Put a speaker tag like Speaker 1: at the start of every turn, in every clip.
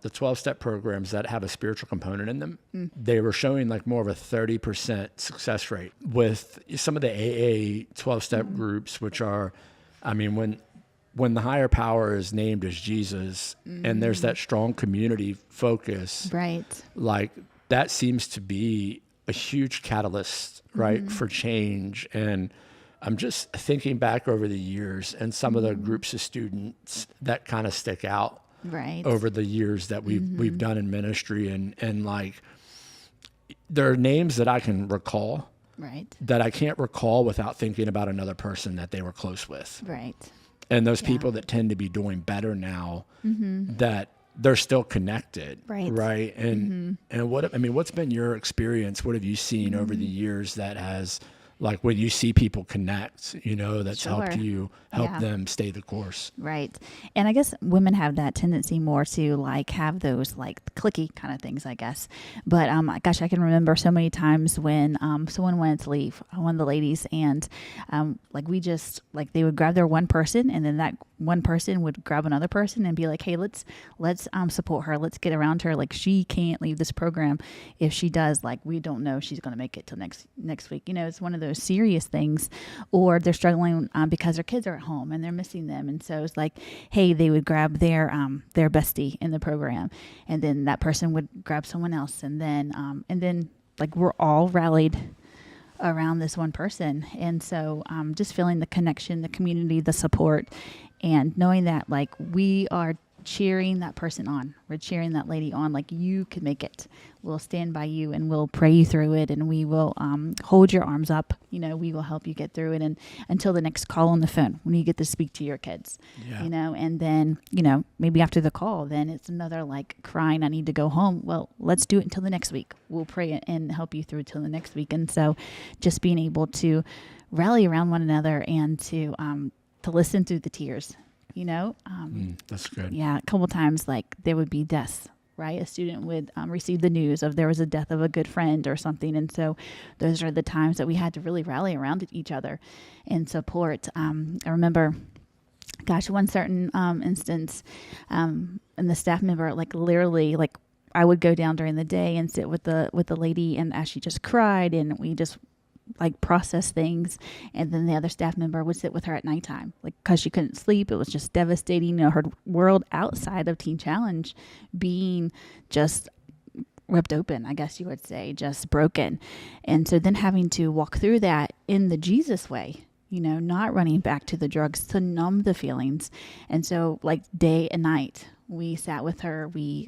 Speaker 1: the 12-step programs that have a spiritual component in them, they were showing like more of a 30% success rate with some of the AA 12-step groups, which are, I mean, when the higher power is named as Jesus and there's that strong community focus,
Speaker 2: Right.
Speaker 1: like that seems to be a huge catalyst, right, for change. And I'm just thinking back over the years and some of the groups of students that kind of stick out
Speaker 2: Right.
Speaker 1: over the years that we've done in ministry, and like there are names that I can recall
Speaker 2: Right.
Speaker 1: that I can't recall without thinking about another person that they were close with.
Speaker 2: Right.
Speaker 1: And those people that tend to be doing better now, that they're still connected.
Speaker 2: Right.
Speaker 1: And what's been your experience? What have you seen over the years that has, like, when you see people connect, that's helped you help them stay the course?
Speaker 2: Right. And I guess women have that tendency more to like have those like clicky kind of things, I guess. But gosh, I can remember so many times when someone wanted to leave, one of the ladies, and they would grab their one person, and then that one person would grab another person and be like, hey, let's support her. Let's get around her. Like, she can't leave this program. If she does, like, we don't know if she's going to make it till next week. It's one of those serious things, or they're struggling because their kids are at home and they're missing them. And so it's like, hey, they would grab their bestie in the program, and then that person would grab someone else. And then like we're all rallied around this one person. And so just feeling the connection, the community, the support, and knowing that like we are cheering that person on. We're cheering that lady on. Like, you can make it. We'll stand by you and we'll pray you through it, and we will hold your arms up. We will help you get through it, and until the next call on the phone when you get to speak to your kids. And then maybe after the call, then it's another like crying, I need to go home. Well, let's do it until the next week. We'll pray and help you through till the next week. And so just being able to rally around one another and to listen through the tears.
Speaker 1: That's good.
Speaker 2: Yeah, a couple times, like, there would be deaths, right? A student would receive the news of there was a death of a good friend or something. And so those are the times that we had to really rally around each other and support. I remember, one certain instance, and the staff member, like, literally, like, I would go down during the day and sit with the lady, and as she just cried, and we just like process things, and then the other staff member would sit with her at nighttime, like, because she couldn't sleep. It was just devastating. Her world outside of Teen Challenge being just ripped open, I guess you would say, just broken. And so then having to walk through that in the Jesus way, not running back to the drugs to numb the feelings. And so, like, day and night, we sat with her, we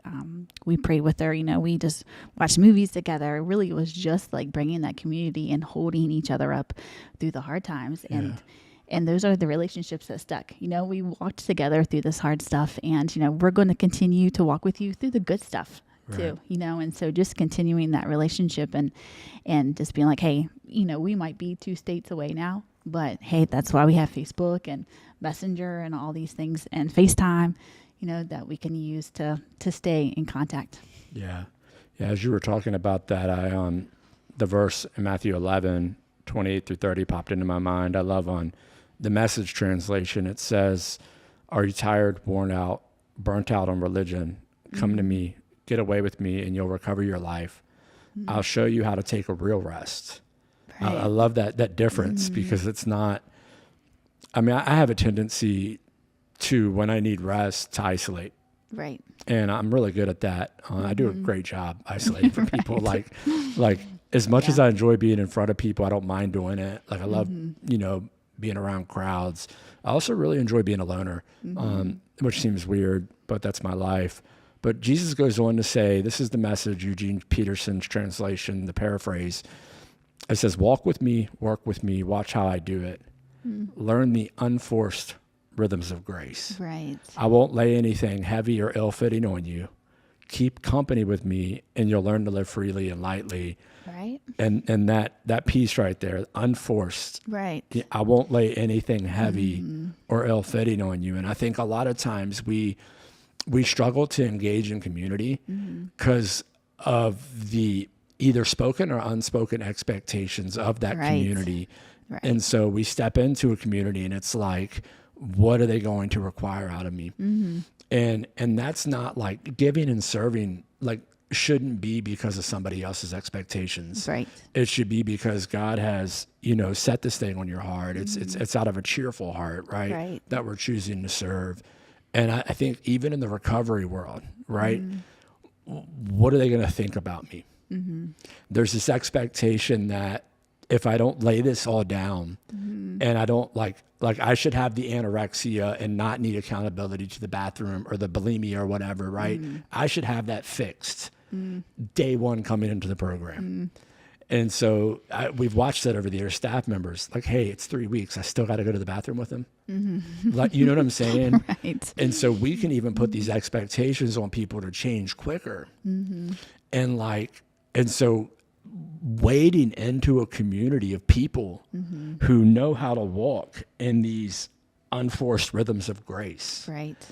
Speaker 2: prayed with her, we just watched movies together. It really was just like bringing that community and holding each other up through the hard times. And those are the relationships that stuck. We walked together through this hard stuff, and, we're going to continue to walk with you through the good stuff too, and so just continuing that relationship and just being like, hey, we might be 2 states away now, but hey, that's why we have Facebook and Messenger and all these things, and FaceTime, that we can use to stay in contact.
Speaker 1: Yeah. As you were talking about that, the verse in Matthew 11:28-30 popped into my mind. I love on the Message translation. It says, "Are you tired, worn out, burnt out on religion? Come to me, get away with me, and you'll recover your life. I'll show you how to take a real rest." Right. I love that difference, because it's not, I have a tendency to, when I need rest, to isolate.
Speaker 2: Right.
Speaker 1: And I'm really good at that. I do a great job isolating from people. Like as much as I enjoy being in front of people, I don't mind doing it. Like, I love, being around crowds. I also really enjoy being a loner, which seems weird, but that's my life. But Jesus goes on to say, this is the Message, Eugene Peterson's translation, the paraphrase. It says, "Walk with me, work with me, watch how I do it. Learn the unforced rhythms of grace.
Speaker 2: Right.
Speaker 1: I won't lay anything heavy or ill-fitting on you. Keep company with me, and you'll learn to live freely and lightly."
Speaker 2: Right.
Speaker 1: And that piece right there, unforced.
Speaker 2: Right.
Speaker 1: I won't lay anything heavy or ill-fitting on you. And I think a lot of times we struggle to engage in community because of the either spoken or unspoken expectations of that community. Right. And so we step into a community and it's like, what are they going to require out of me? And that's not like giving and serving, like shouldn't be because of somebody else's expectations.
Speaker 2: Right.
Speaker 1: It should be because God has, set this thing on your heart. It's out of a cheerful heart, right?
Speaker 2: Right.
Speaker 1: That we're choosing to serve. And I think even in the recovery world, right? What are they going to think about me? There's this expectation that if I don't lay this all down and I don't like I should have the anorexia and not need accountability to the bathroom or the bulimia or whatever, right? I should have that fixed day one coming into the program. And so we've watched that over the years, staff members like, hey, it's 3 weeks. I still got to go to the bathroom with them. Like, you know what I'm saying?
Speaker 2: Right.
Speaker 1: And so we can even put these expectations on people to change quicker. And so wading into a community of people who know how to walk in these unforced rhythms of grace.
Speaker 2: Right.